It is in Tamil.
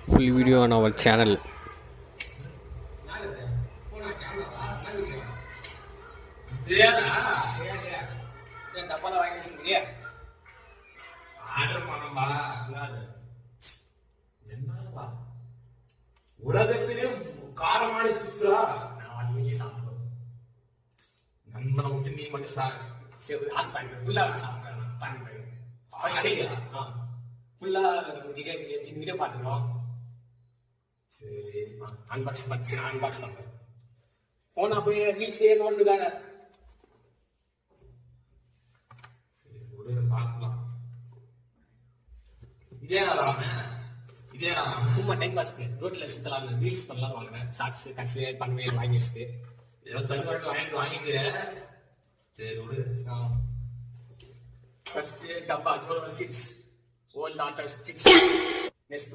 full video on our channel. உலகத்திலே காரமான சிப்ஸா நான் நீ சாப்பிடுவோம். நம்மளை விட்டு நீ மட்டும் சாப்பிடு. ஆன் பண்ணு ஃபுல்லா சாப்பிடுறேன். பண்ணு ஃபுல்லா வீடியோ பார்த்துக்கிறோம். சரி அன்பாக்ஸ் பண்ணுறேன். போனா போய் ரீல்ஸ் ஏறணும்னுக்காக சரி விடு பார்க்கலாம். இதே சும்மா டைம் பாஸ்க்கு ரோட்ல சுத்தலாம் ரீல்ஸ் பண்ணலாம் வாங்கினேன். ஷார்ட்ஸ் கட்சி பண்ணுவேன் வாங்கி வச்சுட்டு ஏதோ தனிவாட்டு வாங்கிக்கிறேன். சரி விடு. ஃபர்ஸ்ட் டப்பா 12 சிப்ஸ் ஓல்ட் ஆட்டர் சிப்ஸ் நெக்ஸ்ட்